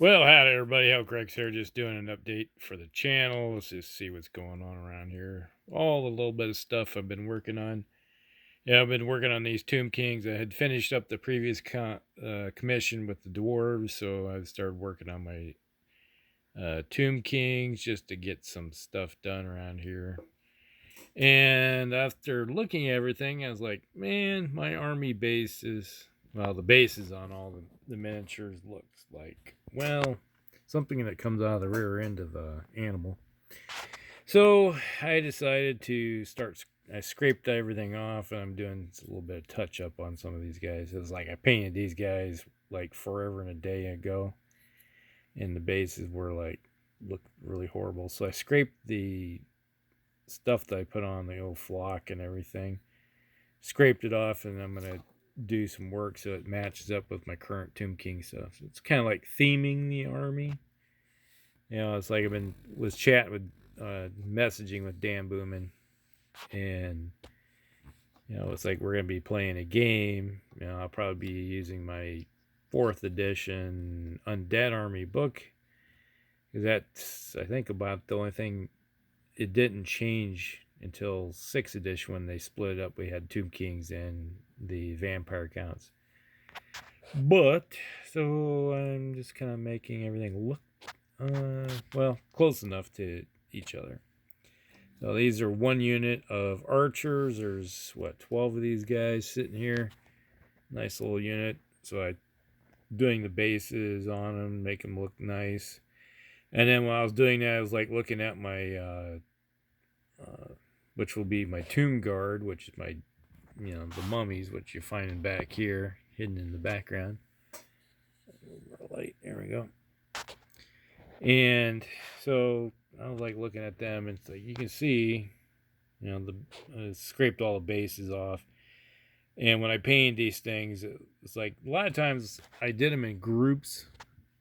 Well, howdy everybody. How Craig's here, just doing an update for the channel. Let's just see what's going on around here. All the little bit of stuff I've been working on. Yeah, I've been working on these Tomb Kings. I had finished up the previous commission with the dwarves, so I started working on my Tomb Kings just to get some stuff done around here. And after looking at everything, I was like, man, my army bases, well, the bases on all the miniatures looks like, well, something that comes out of the rear end of an animal. So I decided to start, I scraped everything off and I'm doing a little bit of touch up on some of these guys. It was like I painted these guys like forever and a day ago, and the bases were like, looked really horrible. So I scraped the stuff that I put on the old flock and everything, scraped it off, and I'm gonna do some work so it matches up with my current Tomb King stuff. So it's kind of like theming the army. You know, it's like was chatting with messaging with Dan Booman, and it's like we're gonna be playing a game. I'll probably be using my 4th edition Undead Army book, because that's, I think, about the only thing it didn't change until 6th edition when they split it up. We had Tomb Kings and the vampire counts. But, so I'm just kind of making everything look, well, close enough to each other. So these are 1 unit of archers. There's, 12 of these guys sitting here. Nice little unit. So I doing the bases on them, make them look nice. And then while I was doing that, I was like looking at my which will be my tomb guard, which is my, the mummies, which you're finding back here, hidden in the background. A little more light, there we go. And so I was like looking at them, and so you can see, scraped all the bases off. And when I painted these things, it's like a lot of times I did them in groups.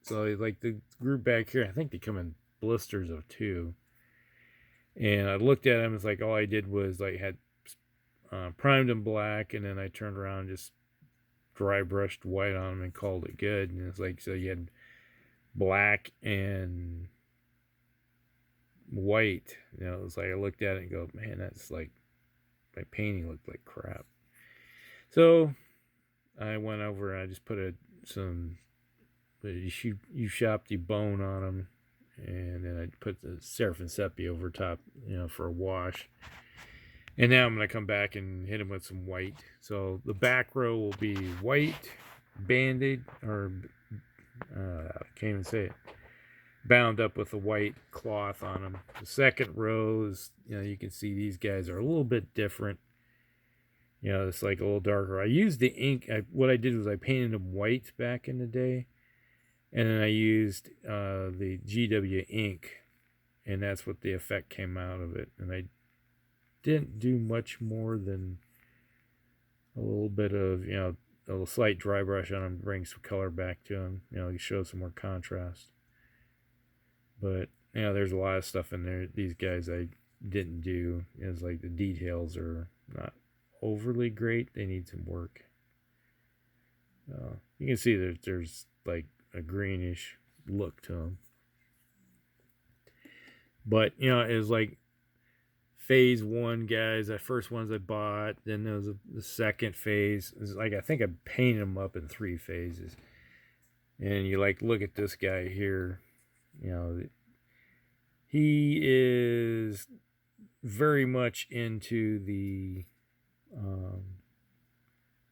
So like the group back here, I think they come in blisters of 2. And I looked at them. It's like all I did was like had primed them black, and then I turned around and just dry brushed white on them and called it good. And it's like, so you had black and white. It was like I looked at it and go, man, that's like, my painting looked like crap. So I went over and I just put some you shopped the bone on them, and then I put the Seraphim Sepia over top, for a wash. And now I'm going to come back and hit them with some white. So the back row will be white, banded, or I can't even say it, bound up with a white cloth on them. The second row is, you can see these guys are a little bit different. It's like a little darker. I used the ink. What I did was I painted them white back in the day. And then I used the GW ink, and that's what the effect came out of it. And I didn't do much more than a little bit of, a little slight dry brush on them to bring some color back to them, to show some more contrast. But, there's a lot of stuff in there. These guys I didn't do. It's like the details are not overly great. They need some work. You can see that there's like a greenish look to them. But, it was like phase 1 guys, the first ones I bought. Then there was the second phase. It was like, I think I painted them up in 3 phases. And you like, look at this guy here. He is very much into the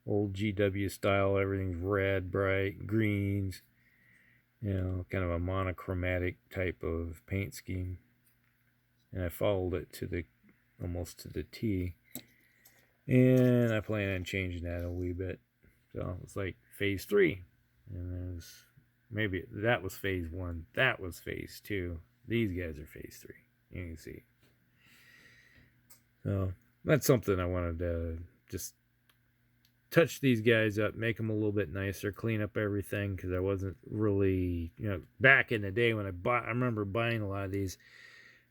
old GW style. Everything's red, bright, greens. Kind of a monochromatic type of paint scheme. And I followed it to almost to the T. And I plan on changing that a wee bit. So it's like phase 3. And maybe that was phase 1. That was phase 2. These guys are phase 3. You can see. So that's something I wanted to just touch these guys up, make them a little bit nicer, clean up everything, because I wasn't really, back in the day when I remember buying a lot of these,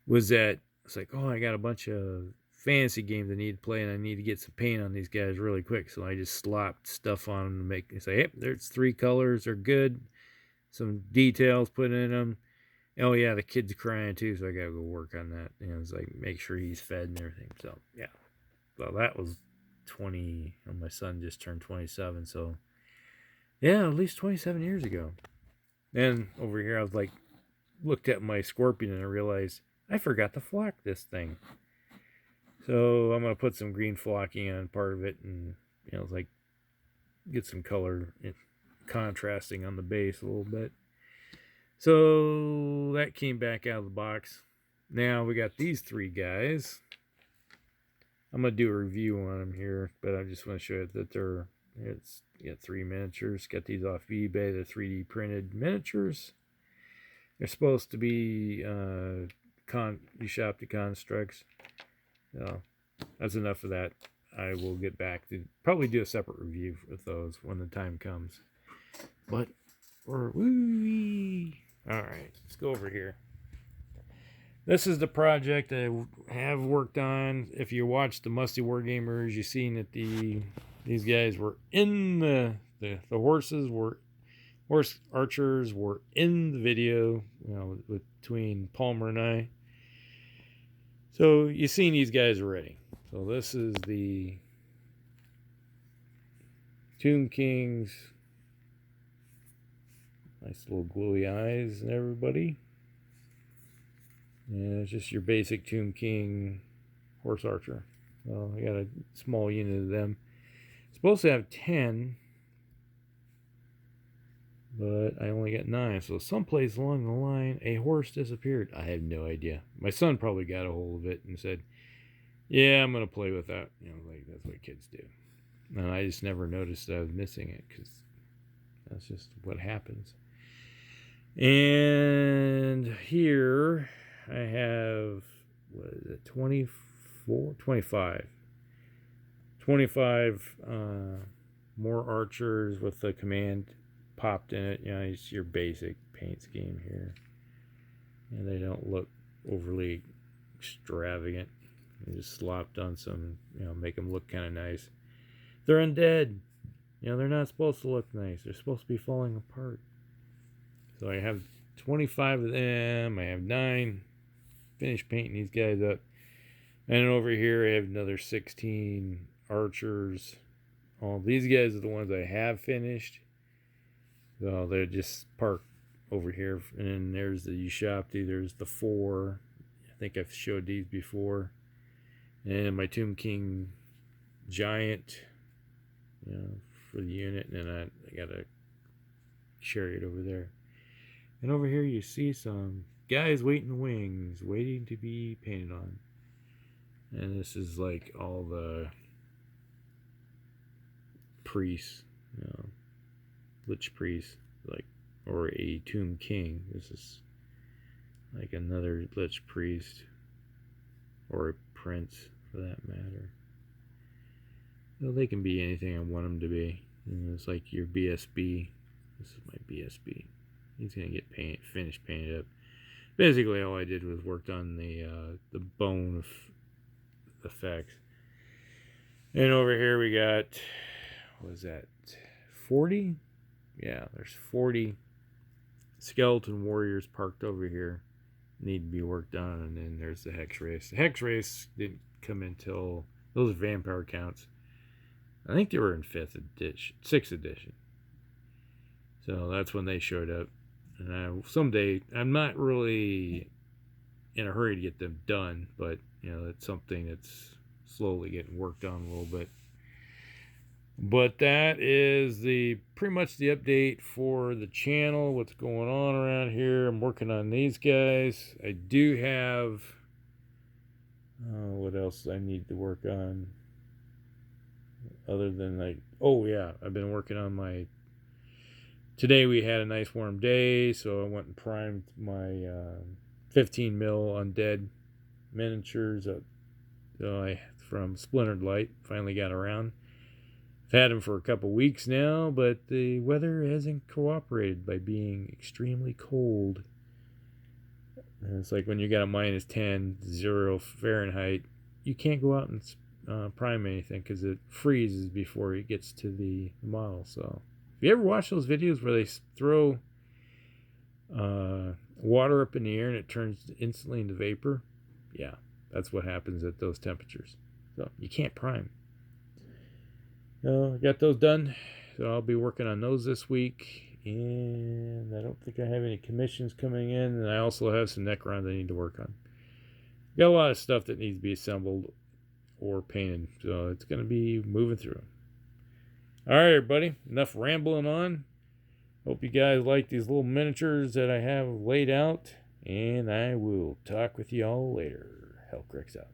was that it's like, oh, I got a bunch of fantasy games I need to play, and I need to get some paint on these guys really quick. So I just slopped stuff on them to say, hey, there's 3 colors, they're good. some details put in them. Oh yeah, the kid's crying too, so I gotta go work on that. It's like make sure he's fed and everything. So yeah, well that was 20. My son just turned 27, so yeah, at least 27 years ago. Then over here, I was like, looked at my scorpion and I realized I forgot to flock this thing. So I'm gonna put some green flocking on part of it, and it's like get some color contrasting on the base a little bit. So that came back out of the box. Now we got these three guys. I'm gonna do a review on them here, but I just want to show you that it's got 3 miniatures. Got these off eBay. They're 3D printed miniatures. They're supposed to be you shop the constructs. So that's enough of that. I will get back to probably do a separate review with those when the time comes. But woo-wee. All right, let's go over here. This is the project I have worked on. If you watched the Musty Wargamers, you've seen that these guys were in the horses were horse archers were in the video, between Palmer and I. So you've seen these guys already. So this is the Tomb Kings. Nice little glowy eyes and everybody. And it's just your basic Tomb King horse archer. So I got a small unit of them. Supposed to have 10, but I only got 9. So someplace along the line, a horse disappeared. I have no idea. My son probably got a hold of it and said, "Yeah, I'm gonna play with that." Like that's what kids do. And I just never noticed that I was missing it because that's just what happens. And here I have, what is it, 25 more archers with the command popped in it. It's your basic paint scheme here. And they don't look overly extravagant. They just slopped on some, make them look kind of nice. They're undead. They're not supposed to look nice. They're supposed to be falling apart. So I have 25 of them. I have 9. Finished painting these guys up. And over here I have another 16 archers. All these guys are the ones I have finished. So they're just parked over here. And then there's the Ushopti. There's the 4. I think I've showed these before. And my Tomb King giant, for the unit. And then I got a chariot over there. And over here you see some guys waiting in the wings, waiting to be painted on. And this is like all the priests, Lich priests, or a Tomb King. This is like another Lich priest, or a prince for that matter. They can be anything I want them to be. It's like your BSB. This is my BSB. He's gonna get finished painted up. Basically, all I did was worked on the bone of effects. And over here we got, what was that, 40? Yeah, there's 40 skeleton warriors parked over here. Need to be worked on. And then there's the Hex Race. The Hex Race didn't come until, those are vampire counts. I think they were in 6th edition. So that's when they showed up. And someday, I'm not really in a hurry to get them done, but it's something that's slowly getting worked on a little bit. But that is pretty much the update for the channel, what's going on around here. I'm working on these guys. I do have, what else I need to work on other than I've been working on today we had a nice warm day, so I went and primed my 15 mil undead miniatures from Splintered Light. Finally got around. I've had them for a couple weeks now, but the weather hasn't cooperated by being extremely cold. And it's like when you got a -10, 0 Fahrenheit, you can't go out and prime anything because it freezes before it gets to the model. So if you ever watch those videos where they throw water up in the air and it turns instantly into vapor. Yeah, that's what happens at those temperatures. So you can't prime. I got those done. So I'll be working on those this week. And I don't think I have any commissions coming in. And I also have some Necrons I need to work on. Got a lot of stuff that needs to be assembled or painted. So it's going to be moving through. All right, everybody. Enough rambling on. Hope you guys like these little miniatures that I have laid out. And I will talk with you all later. Hellcrix out.